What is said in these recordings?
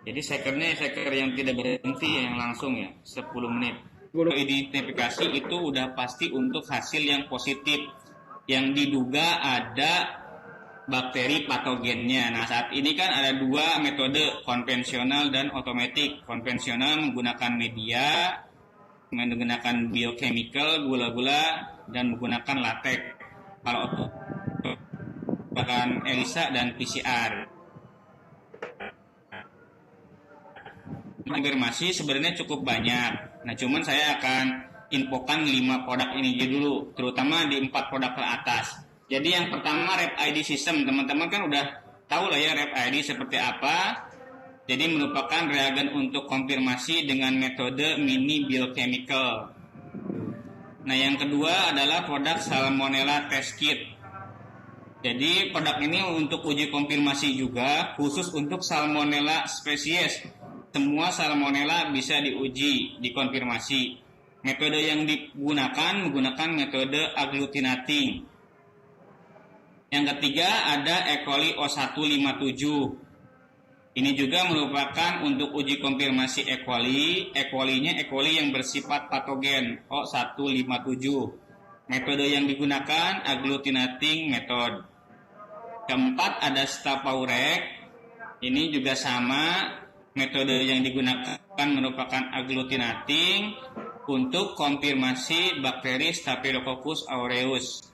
Jadi seker yang tidak berhenti, yang langsung ya, 10 menit. Identifikasi itu udah pasti untuk hasil yang positif, yang diduga ada bakteri patogennya. Nah, saat ini kan ada dua metode, konvensional dan otomatis. Konvensional menggunakan media, menggunakan biochemical, gula-gula, dan menggunakan latex. Kalau menggunakan ELISA dan PCR. Konfirmasi sebenarnya cukup banyak. Nah, cuman saya akan infokan 5 produk ini dulu, terutama di 4 produk ke atas. Jadi yang pertama Rep ID System, teman-teman kan udah tahu lah ya Rep ID seperti apa. Jadi merupakan reagen untuk konfirmasi dengan metode mini biochemical. Nah, yang kedua adalah produk Salmonella Test Kit. Jadi produk ini untuk uji konfirmasi juga, khusus untuk Salmonella spesies. Semua Salmonella bisa diuji, dikonfirmasi. Metode yang digunakan menggunakan metode agglutinating. Yang ketiga ada E. coli O157. Ini juga merupakan untuk uji konfirmasi E. coli. E. coli-nya E. coli yang bersifat patogen O157. Metode yang digunakan agglutinating method. Keempat ada Staph aureus. Ini juga sama, metode yang digunakan merupakan agglutinating untuk konfirmasi bakteri Staphylococcus aureus.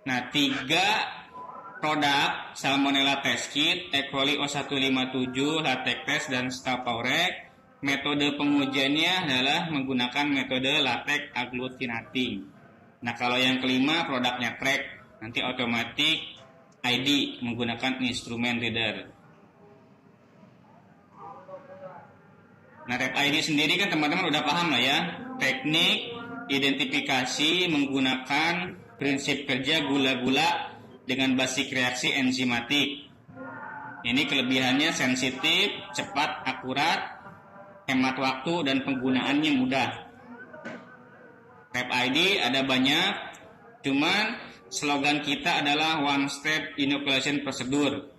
Nah, 3 produk Salmonella Test Kit, E. coli O157, latex test, dan Staph aureus, metode pengujiannya adalah menggunakan metode latex agglutinating. Nah, kalau yang kelima produknya track, nanti otomatis ID menggunakan instrumen reader. Nah, Rep ID sendiri kan teman-teman udah paham lah ya, teknik identifikasi menggunakan prinsip kerja gula-gula dengan basic reaksi enzimatik. Ini kelebihannya sensitif, cepat, akurat, hemat waktu, dan penggunaannya mudah. Rep ID ada banyak, cuman slogan kita adalah one step inoculation procedure,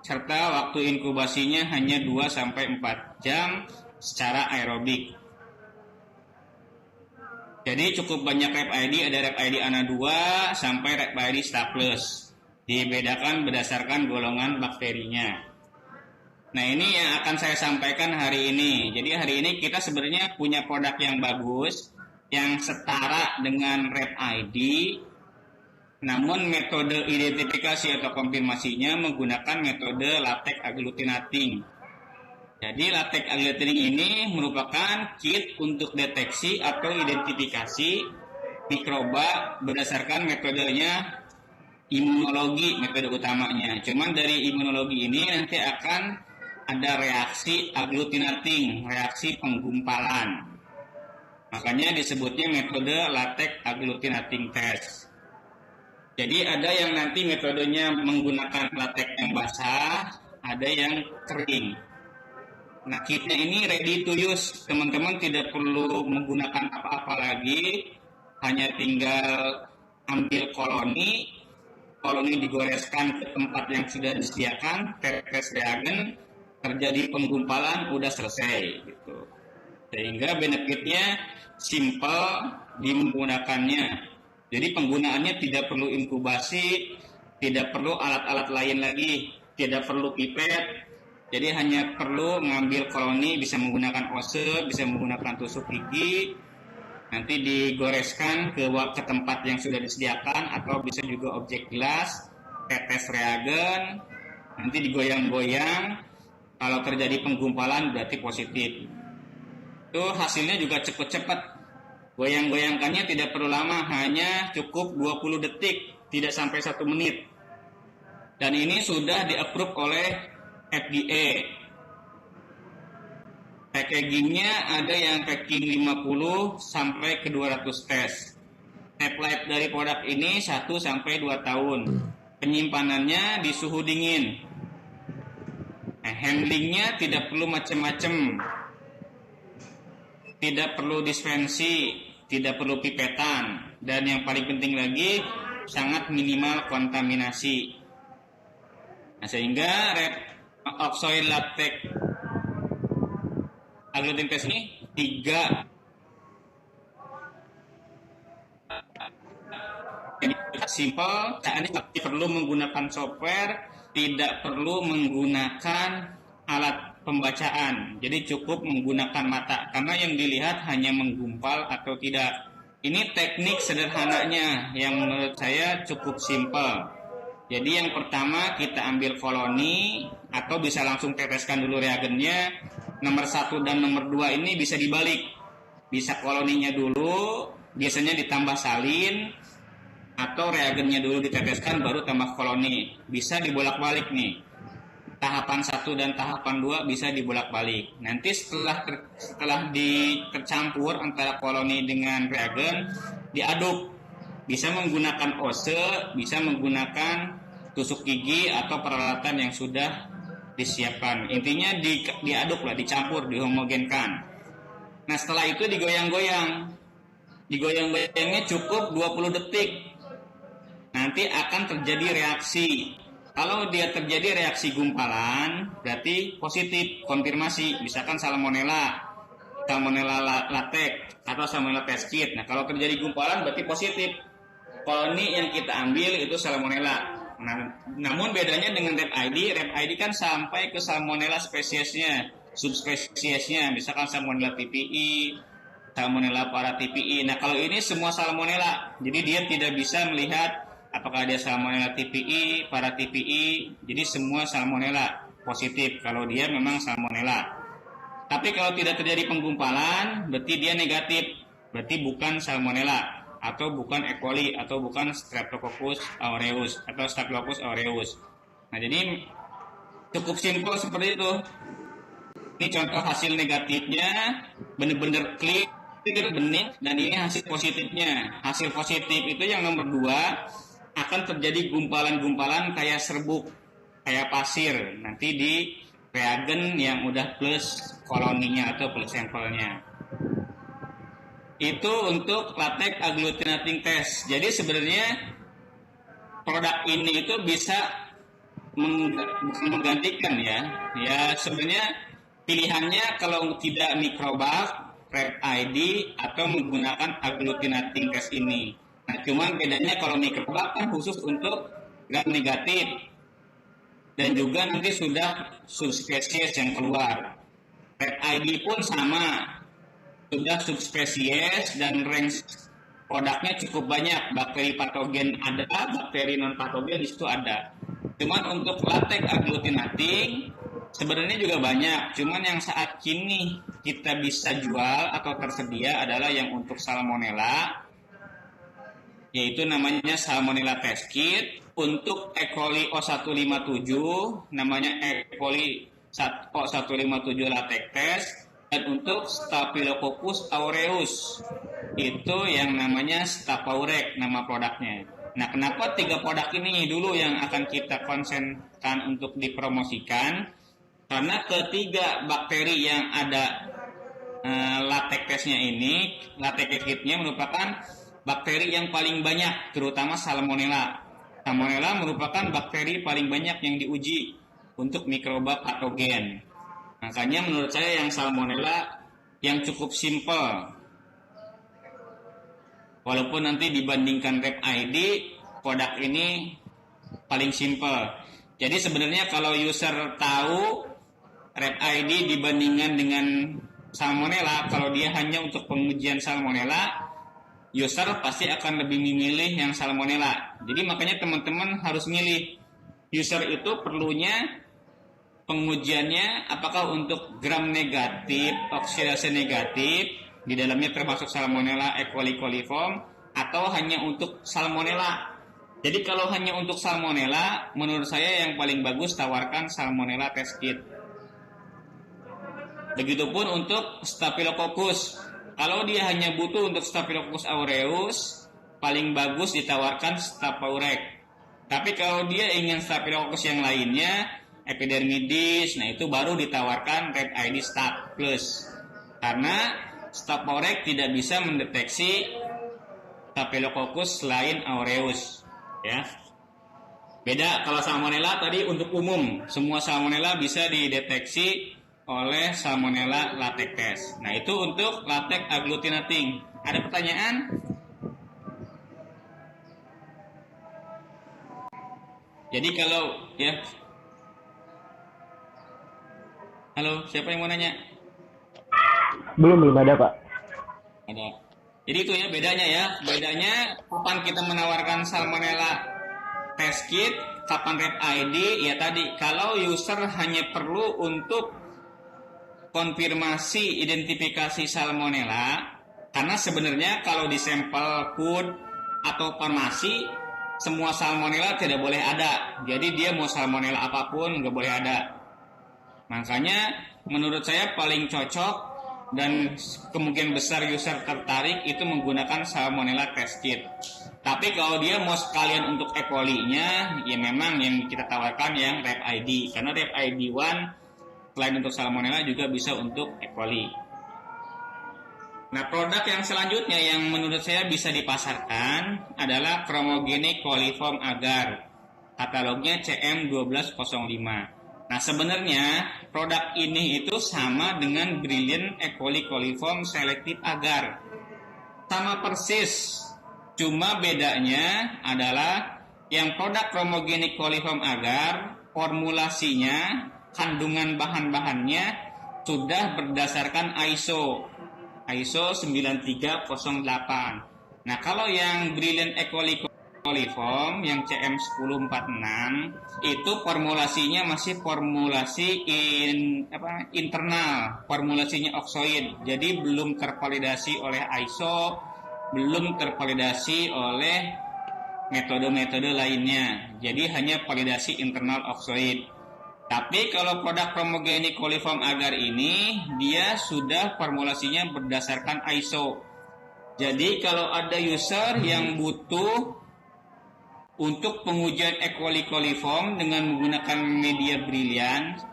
serta waktu inkubasinya hanya 2-4 jam secara aerobik. Jadi cukup banyak Rep ID, ada Rep ID ANA 2 sampai Rep ID Staples. Dibedakan berdasarkan golongan bakterinya. Nah, ini yang akan saya sampaikan hari ini. Jadi hari ini kita sebenarnya punya produk yang bagus, yang setara dengan Rep ID, namun metode identifikasi atau konfirmasinya menggunakan metode latex agglutinating. Jadi latex agglutinating ini merupakan kit untuk deteksi atau identifikasi mikroba berdasarkan metodenya imunologi, metode utamanya. Cuman dari imunologi ini nanti akan ada reaksi agglutinating, reaksi penggumpalan. Makanya disebutnya metode latex agglutinating test. Jadi ada yang nanti metodenya menggunakan latex yang basah, ada yang kering. Nah, kitnya ini ready to use. Teman-teman tidak perlu menggunakan apa-apa lagi, hanya tinggal ambil koloni digoreskan ke tempat yang sudah disediakan, tetes reagen, terjadi penggumpalan, udah selesai gitu. Sehingga benefitnya simple di menggunakannya. Jadi penggunaannya tidak perlu inkubasi, tidak perlu alat-alat lain lagi, tidak perlu pipet. Jadi hanya perlu mengambil koloni, bisa menggunakan ose, bisa menggunakan tusuk gigi, nanti digoreskan ke tempat yang sudah disediakan, atau bisa juga objek gelas, tetes reagen, nanti digoyang-goyang. Kalau terjadi penggumpalan berarti positif. Itu hasilnya juga cepat-cepat. Goyang-goyangkannya tidak perlu lama, hanya cukup 20 detik, tidak sampai 1 menit. Dan ini sudah di-approve oleh FDA. Packagingnya ada yang packing 50 sampai ke 200 tes. Half-life dari produk ini 1-2 tahun. Penyimpanannya di suhu dingin. Handlingnya tidak perlu macam-macam. Tidak perlu dispensi, tidak perlu pipetan, dan yang paling penting lagi sangat minimal kontaminasi. Nah, sehingga Red Oxoid Latex agglutinin test ini 3. Jadi simple, tidak perlu menggunakan software, tidak perlu menggunakan alat pembacaan. Jadi cukup menggunakan mata, karena yang dilihat hanya menggumpal atau tidak. Ini teknik sederhananya yang menurut saya cukup simple. Jadi yang pertama kita ambil koloni, atau bisa langsung teteskan dulu reagennya. Nomor 1 dan nomor 2 ini bisa dibalik. Bisa koloninya dulu, biasanya ditambah salin, atau reagennya dulu diteteskan baru tambah koloni. Bisa dibolak-balik nih. Tahapan 1 dan tahapan 2 bisa dibolak-balik. Nanti setelah tercampur antara koloni dengan reagen, diaduk. Bisa menggunakan ose, bisa menggunakan tusuk gigi atau peralatan yang sudah disiapkan. Intinya diaduk lah, dicampur, dihomogenkan. Nah, setelah itu digoyang-goyang. Digoyang-goyangnya cukup 20 detik. Nanti akan terjadi reaksi. Kalau dia terjadi reaksi gumpalan, berarti positif, konfirmasi. Misalkan salmonella latex atau salmonella test kit. Nah, kalau terjadi gumpalan berarti positif. Koloni yang kita ambil itu salmonella. Nah, namun bedanya dengan Rep ID kan sampai ke salmonella spesiesnya, subspesiesnya. Misalkan salmonella TPI, salmonella paraTPI. Nah, kalau ini semua salmonella. Jadi dia tidak bisa melihat apakah dia salmonella TPI, paraTPI. Jadi semua salmonella positif kalau dia memang salmonella. Tapi kalau tidak terjadi penggumpalan, berarti dia negatif. Berarti bukan salmonella, atau bukan E. coli, atau bukan Streptococcus aureus atau Staphylococcus aureus. Nah, jadi cukup simpel seperti itu. Ini contoh hasil negatifnya, benar-benar clear, bening, dan ini hasil positifnya. Hasil positif itu yang nomor 2, akan terjadi gumpalan-gumpalan kayak serbuk, kayak pasir. Nanti di reagen yang udah plus koloninya atau plus sampelnya. Itu untuk latex agglutinating test. Jadi sebenarnya produk ini itu bisa menggantikan ya. Ya sebenarnya pilihannya kalau tidak Microbak, Rep ID, atau menggunakan agglutinating test ini. Nah, cuman bedanya kalau Microbak kan khusus untuk gram negatif, dan juga nanti sudah subspesies yang keluar. Rep ID pun sama, sudah subspesies dan range produknya cukup banyak. Bakteri patogen ada, bakteri non patogen di situ ada. Cuman untuk latex agglutinating sebenarnya juga banyak. Cuman yang saat kini kita bisa jual atau tersedia adalah yang untuk salmonella, yaitu namanya salmonella test kit. Untuk E. coli O157 namanya E. coli O157 latex test, dan untuk Staphylococcus aureus itu yang namanya Stapaurek nama produknya. Nah, kenapa 3 produk ini dulu yang akan kita konsenkan untuk dipromosikan? Karena ketiga bakteri yang ada latex testnya ini, latex kitnya merupakan bakteri yang paling banyak, terutama Salmonella. Salmonella merupakan bakteri paling banyak yang diuji untuk mikroba patogen. Makanya menurut saya yang Salmonella yang cukup simple. Walaupun nanti dibandingkan Rep ID, produk ini paling simple. Jadi sebenarnya kalau user tahu Rep ID dibandingkan dengan Salmonella, kalau dia hanya untuk pengujian Salmonella, user pasti akan lebih memilih yang Salmonella. Jadi makanya teman-teman harus milih. User itu perlunya pengujiannya apakah untuk gram negatif, oksidasi negatif, di dalamnya termasuk Salmonella, E. coli, coliform, atau hanya untuk Salmonella. Jadi kalau hanya untuk Salmonella, menurut saya yang paling bagus tawarkan Salmonella test kit. Begitupun untuk Staphylococcus. Kalau dia hanya butuh untuk Staphylococcus aureus, paling bagus ditawarkan Stapaurek. Tapi kalau dia ingin Staphylococcus yang lainnya, epidermidis, nah itu baru ditawarkan Rep ID Stap Plus. Karena Stapaurek tidak bisa mendeteksi Staphylococcus selain aureus, ya. Beda kalau Salmonella tadi untuk umum, semua Salmonella bisa dideteksi oleh Salmonella latex. Nah, itu untuk latex agglutinating. Ada pertanyaan? Jadi kalau ya, halo, siapa yang mau nanya? Belum ada, Pak. Ada. Jadi itu ya bedanya ya. Bedanya kapan kita menawarkan Salmonella test kit, kapan Rep ID, ya tadi kalau user hanya perlu untuk konfirmasi identifikasi Salmonella, karena sebenarnya kalau di sampel food atau farmasi semua Salmonella tidak boleh ada. Jadi dia mau Salmonella apapun nggak boleh ada. Makanya menurut saya paling cocok dan kemungkinan besar user tertarik itu menggunakan Salmonella test kit. Tapi kalau dia mau sekalian untuk E. coli-nya, ya memang yang kita tawarkan yang Rep ID. Karena Rep ID 1 selain untuk Salmonella juga bisa untuk E. coli. Nah, produk yang selanjutnya yang menurut saya bisa dipasarkan adalah Chromogenic Coliform Agar. Katalognya CM1205. Nah, sebenarnya produk ini itu sama dengan Brilliant E. coli Coliform Selective Agar. Sama persis, cuma bedanya adalah yang produk Chromogenic Coliform Agar, formulasinya, kandungan bahan-bahannya sudah berdasarkan ISO 9308. Nah, kalau yang Brilliant E. coli Coliform yang CM1046 itu formulasinya masih formulasi internal, formulasinya oksoid. Jadi belum tervalidasi oleh ISO, belum tervalidasi oleh metode-metode lainnya. Jadi hanya validasi internal oksoid. Tapi kalau produk Chromogenic Coliform Agar ini dia sudah formulasinya berdasarkan ISO. Jadi kalau ada user yang butuh untuk pengujian E. coli coliform dengan menggunakan media Brilliant,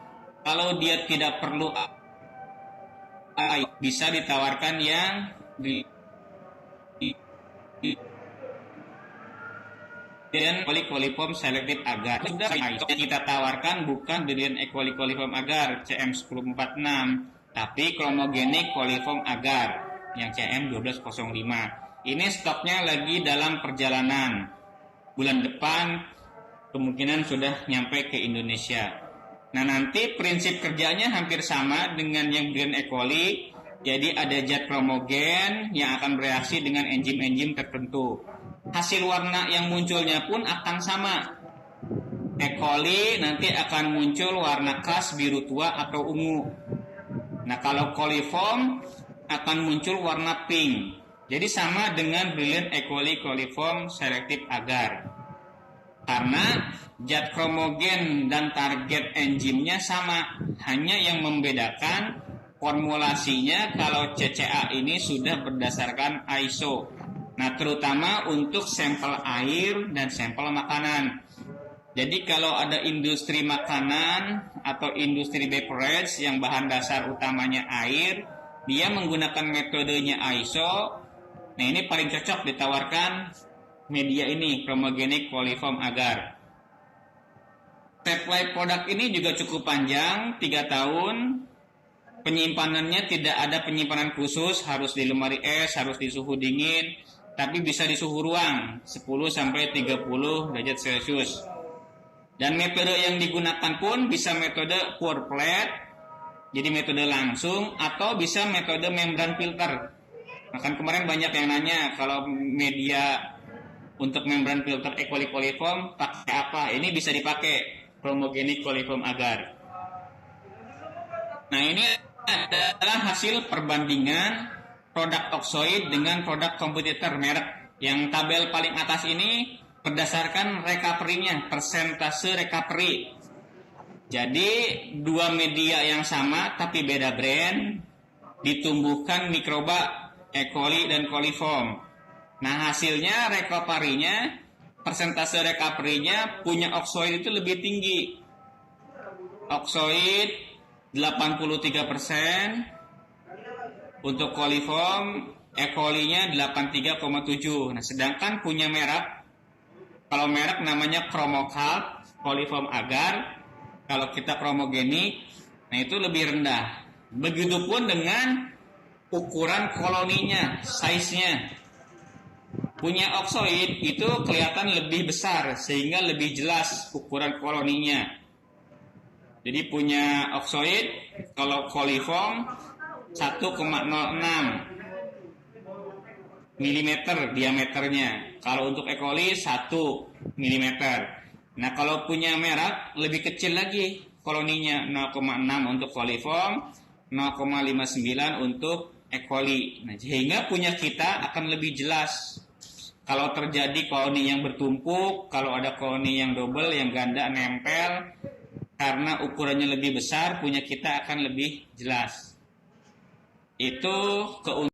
kalau dia tidak perlu bisa ditawarkan yang Brilliant E. coli coliform Selective Agar. Sudah kita tawarkan bukan Brilliant E. coli coliform Agar CM1046, tapi Chromogenic Coliform Agar yang CM1205. Ini stoknya lagi dalam perjalanan. Bulan depan kemungkinan sudah nyampe ke Indonesia. Nah, nanti prinsip kerjanya hampir sama dengan yang Brilliant E. coli. Jadi ada zat kromogen yang akan bereaksi dengan enzim-enzim tertentu. Hasil warna yang munculnya pun akan sama. E. coli nanti akan muncul warna khas biru tua atau ungu. Nah, kalau coliform akan muncul warna pink. Jadi sama dengan Brilliant E. coli Coliform Selective Agar. Karena zat kromogen dan target enzimnya sama, hanya yang membedakan formulasinya kalau CCA ini sudah berdasarkan ISO. Nah, terutama untuk sampel air dan sampel makanan. Jadi kalau ada industri makanan atau industri beverage yang bahan dasar utamanya air, dia menggunakan metodenya ISO. Nah, ini paling cocok ditawarkan media ini, Chromogenic Coliform Agar. Shelf life produk ini juga cukup panjang, 3 tahun. Penyimpanannya tidak ada penyimpanan khusus, harus di lemari es, harus di suhu dingin, tapi bisa di suhu ruang 10-30 derajat Celcius. Dan metode yang digunakan pun bisa metode pour plate, jadi metode langsung, atau bisa metode membran filter. Nah, kan kemarin banyak yang nanya kalau media untuk membran filter E. coli coliform pakai apa? Ini bisa dipakai Chromogenic Coliform Agar. Nah, ini adalah hasil perbandingan produk oksoid dengan produk kompetitor merek. Yang tabel paling atas ini berdasarkan recovery-nya, persentase recovery. Jadi dua media yang sama tapi beda brand ditumbuhkan mikroba E. coli dan coliform. Nah, hasilnya recovery-nya, persentase recovery-nya punya oksoid itu lebih tinggi. Oksoid 83%, untuk coliform E. coli-nya 83,7. Nah, sedangkan punya merek, kalau merek namanya Chromocalc Coliform Agar, kalau kita Chromogenic Nah, itu lebih rendah. Begitupun dengan ukuran koloninya, size-nya. Punya oksoid itu kelihatan lebih besar sehingga lebih jelas ukuran koloninya. Jadi punya oksoid kalau coliform 1,06 mm diameternya. Kalau untuk E. coli 1 mm. Nah, kalau punya merek lebih kecil lagi koloninya, 0,6 untuk coliform, 0,59 untuk E. coli. Nah, sehingga punya kita akan lebih jelas. Kalau terjadi koloni yang bertumpuk, kalau ada koloni yang double, yang ganda nempel, karena ukurannya lebih besar, punya kita akan lebih jelas. Itu keuntungan